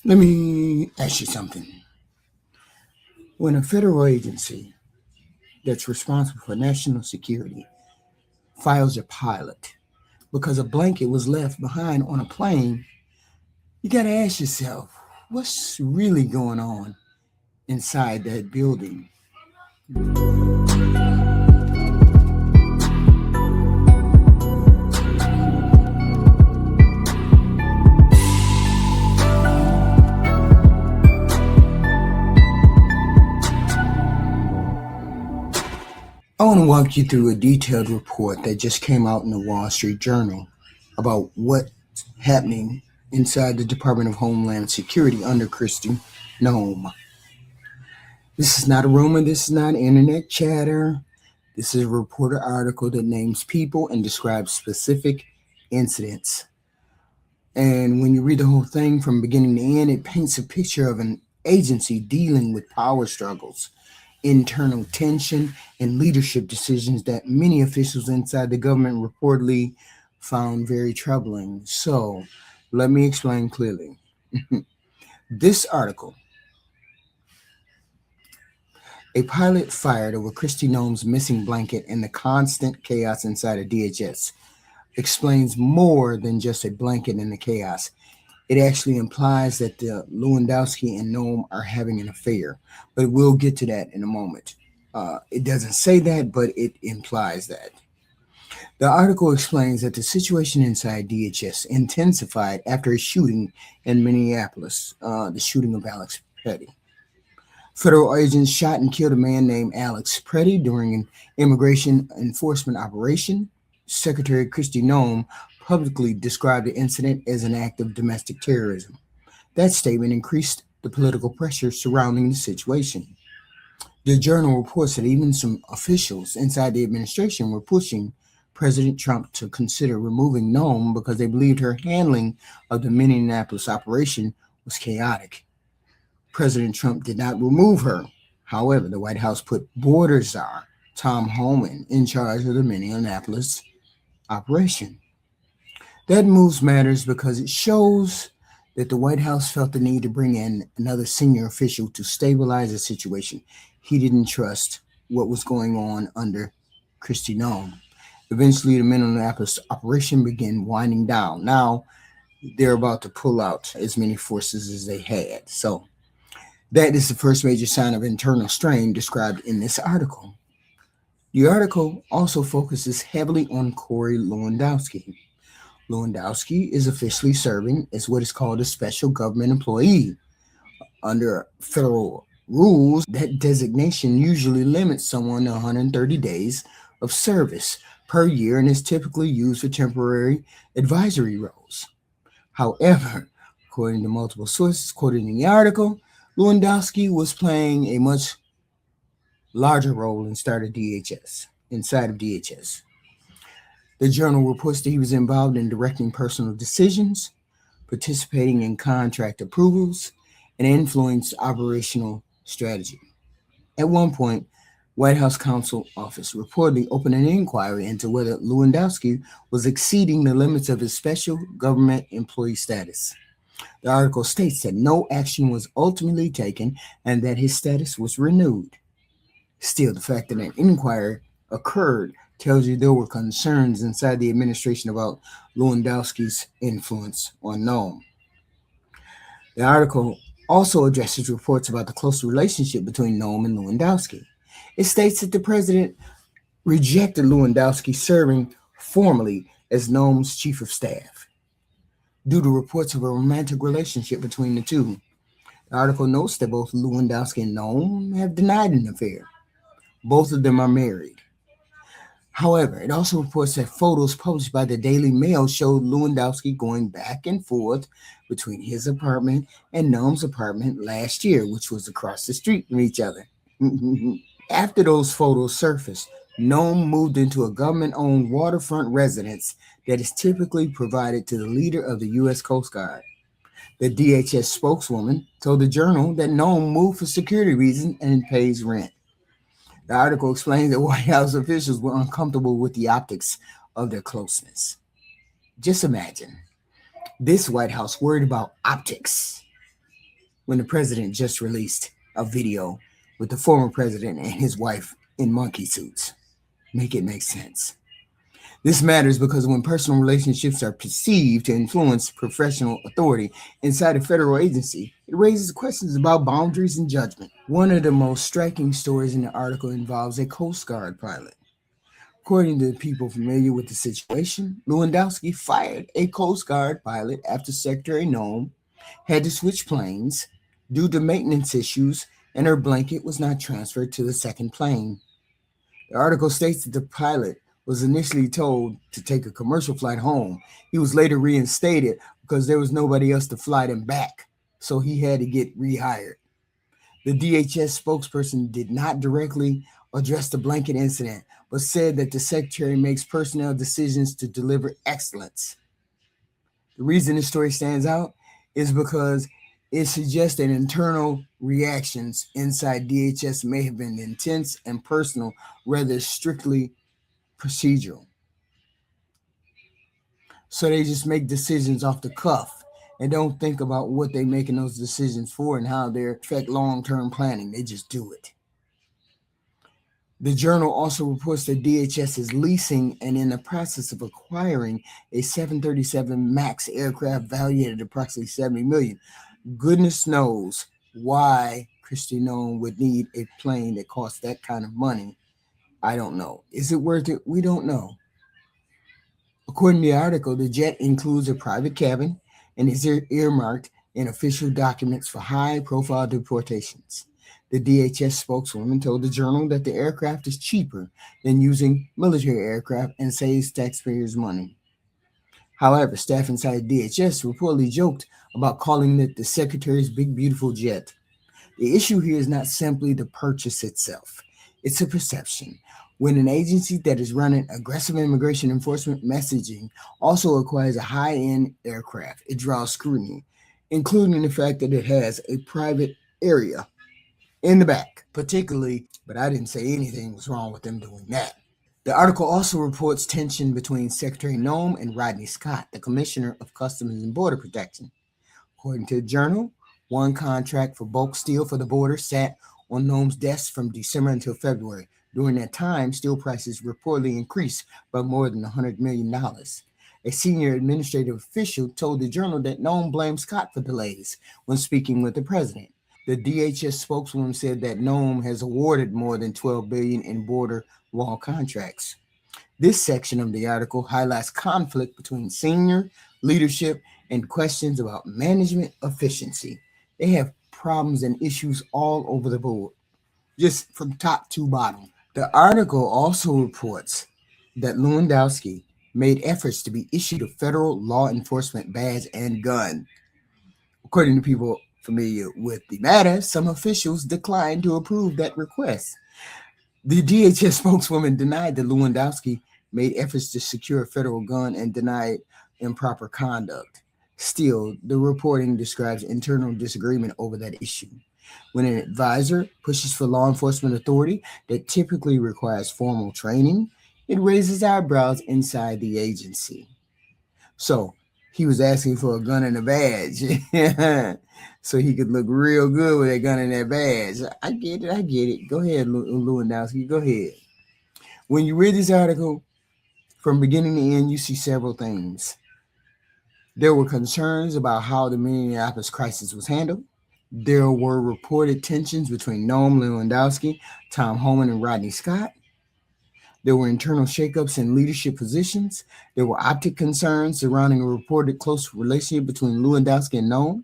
Let me ask you something. When a federal agency that's responsible for national security files a pilot because a blanket was left behind on a plane, you got to ask yourself, what's really going on inside that building? I want to walk you through a detailed report that just came out in the Wall Street Journal about what's happening inside the Department of Homeland Security under Kristi Noem. This is not a rumor, this is not internet chatter. This is a reporter article that names people and describes specific incidents. And when you read the whole thing from beginning to end, it paints a picture of an agency dealing with power struggles, internal tension, and leadership decisions that many officials inside the government reportedly found very troubling. So, let me explain clearly. This article, a pilot fired over Kristi Noem's missing blanket and the constant chaos inside of DHS, explains more than just a blanket and the chaos. It actually implies that the Lewandowski and Noem are having an affair, but we'll get to that in a moment. It doesn't say that, but it implies that. The article explains that the situation inside DHS intensified after a shooting in Minneapolis, the shooting of Alex Petty. Federal agents shot and killed a man named Alex Petty during an immigration enforcement operation. Secretary Kristi Noem publicly described the incident as an act of domestic terrorism. That statement increased the political pressure surrounding the situation. The journal reports that even some officials inside the administration were pushing President Trump to consider removing Noem because they believed her handling of the Minneapolis operation was chaotic. President Trump did not remove her. However, the White House put border czar Tom Homan in charge of the Minneapolis operation. That move matters because it shows that the White House felt the need to bring in another senior official to stabilize the situation. He didn't trust what was going on under Kristi Noem. Eventually, the Minneapolis operation began winding down. Now, they're about to pull out as many forces as they had. So, that is the first major sign of internal strain described in this article. The article also focuses heavily on Corey Lewandowski. Lewandowski is officially serving as what is called a special government employee. Under federal rules, that designation usually limits someone to 130 days of service per year and is typically used for temporary advisory roles. However, according to multiple sources quoted in the article, Lewandowski was playing a much larger role inside of DHS. The journal reports that he was involved in directing personal decisions, participating in contract approvals, and influenced operational strategy. At one point, White House Counsel Office reportedly opened an inquiry into whether Lewandowski was exceeding the limits of his special government employee status. The article states that no action was ultimately taken and that his status was renewed. Still, the fact that an inquiry occurred tells you there were concerns inside the administration about Lewandowski's influence on Noem. The article also addresses reports about the close relationship between Noem and Lewandowski. It states that the president rejected Lewandowski serving formally as Noem's chief of staff due to reports of a romantic relationship between the two. The article notes that both Lewandowski and Noem have denied an affair. Both of them are married. However, it also reports that photos published by the Daily Mail showed Lewandowski going back and forth between his apartment and Noem's apartment last year, which was across the street from each other. After those photos surfaced, Noem moved into a government-owned waterfront residence that is typically provided to the leader of the U.S. Coast Guard. The DHS spokeswoman told the journal that Noem moved for security reasons and pays rent. The article explains that White House officials were uncomfortable with the optics of their closeness. Just imagine this White House worried about optics. when the president just released a video with the former president and his wife in monkey suits. Make it make sense. This matters because when personal relationships are perceived to influence professional authority inside a federal agency, it raises questions about boundaries and judgment. One of the most striking stories in the article involves a Coast Guard pilot. According to people familiar with the situation, Lewandowski fired a Coast Guard pilot after Secretary Noem had to switch planes due to maintenance issues and her blanket was not transferred to the second plane. The article states that the pilot was initially told to take a commercial flight home. He was later reinstated because there was nobody else to fly him back, so he had to get rehired. The DHS spokesperson did not directly address the blanket incident, but said that the secretary makes personnel decisions to deliver excellence. The reason this story stands out is because it suggests that internal reactions inside DHS may have been intense and personal rather than strictly procedural. So they just make decisions off the cuff and don't think about what they're making those decisions for and how they affect long-term planning. They just do it. The journal also reports that DHS is leasing and in the process of acquiring a 737 MAX aircraft valued at approximately $70 million. Goodness knows why Kristi Noem would need a plane that costs that kind of money. I don't know. Is it worth it? We don't know. According to the article, the jet includes a private cabin and is earmarked in official documents for high-profile deportations. The DHS spokeswoman told the journal that the aircraft is cheaper than using military aircraft and saves taxpayers' money. However, staff inside DHS reportedly joked about calling it the Secretary's Big Beautiful Jet. The issue here is not simply the purchase itself. It's a perception. When an agency that is running aggressive immigration enforcement messaging also acquires a high-end aircraft, it draws scrutiny, including the fact that it has a private area in the back, particularly, but I didn't say anything was wrong with them doing that. The article also reports tension between Secretary Noem and Rodney Scott, the Commissioner of Customs and Border Protection. According to the journal, one contract for bulk steel for the border sat on Noem's desk from December until February. During that time, steel prices reportedly increased by more than $100 million. A senior administrative official told the journal that Noem blamed Scott for delays when speaking with the president. The DHS spokeswoman said that Noem has awarded more than $12 billion in border wall contracts. This section of the article highlights conflict between senior leadership and questions about management efficiency. They have problems and issues all over the board, just from top to bottom. The article also reports that Lewandowski made efforts to be issued a federal law enforcement badge and gun. According to people familiar with the matter, some officials declined to approve that request. The DHS spokeswoman denied that Lewandowski made efforts to secure a federal gun and denied improper conduct. Still, the reporting describes internal disagreement over that issue. When an advisor pushes for law enforcement authority that typically requires formal training, it raises eyebrows inside the agency. So he was asking for a gun and a badge so he could look real good with that gun and that badge. I get it. Go ahead, Lewandowski, go ahead. When you read this article, from beginning to end, you see several things. There were concerns about how the Minneapolis crisis was handled. There were reported tensions between Noem, Lewandowski, Tom Homan, and Rodney Scott. There were internal shakeups in leadership positions. There were optic concerns surrounding a reported close relationship between Lewandowski and Noem.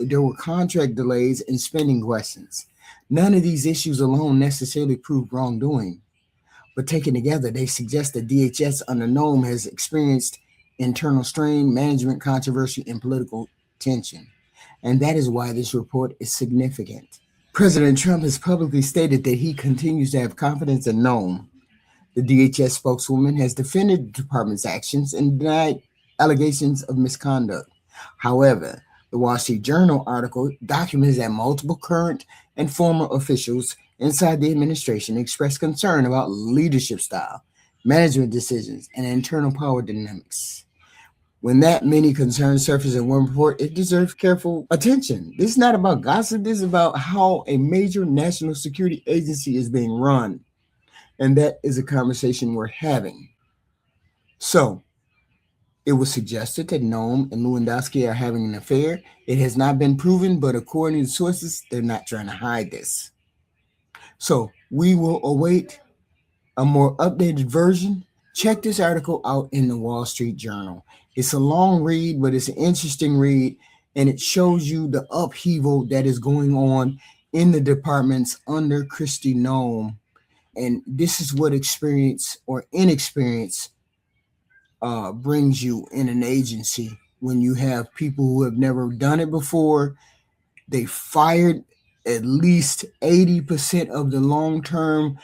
There were contract delays and spending questions. None of these issues alone necessarily prove wrongdoing, but taken together, they suggest that DHS under Noem has experienced internal strain, management controversy, and political tension. And that is why this report is significant. President Trump has publicly stated that he continues to have confidence in Noem. The DHS spokeswoman has defended the department's actions and denied allegations of misconduct. However, the Wall Street Journal article documents that multiple current and former officials inside the administration expressed concern about leadership style, management decisions, and internal power dynamics. When that many concerns surface in one report, it deserves careful attention. This is not about gossip. This is about how a major national security agency is being run. And that is a conversation we're having. So, it was suggested that Noem and Lewandowski are having an affair. It has not been proven, but according to sources, they're not trying to hide this. So, we will await a more updated version. Check this article out in the Wall Street Journal. It's a long read, but it's an interesting read, and it shows you the upheaval that is going on in the departments under Kristi Noem. And this is what experience or inexperience brings you in an agency when you have people who have never done it before. They fired at least 80% of the long-term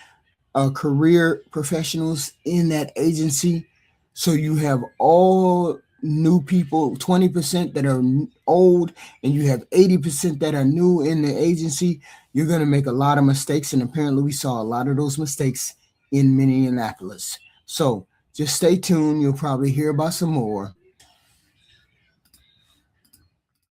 career professionals in that agency. So you have all new people, 20% that are old, and you have 80% that are new in the agency. You're going to make a lot of mistakes, and apparently we saw a lot of those mistakes in Minneapolis. So just stay tuned. You'll probably hear about some more.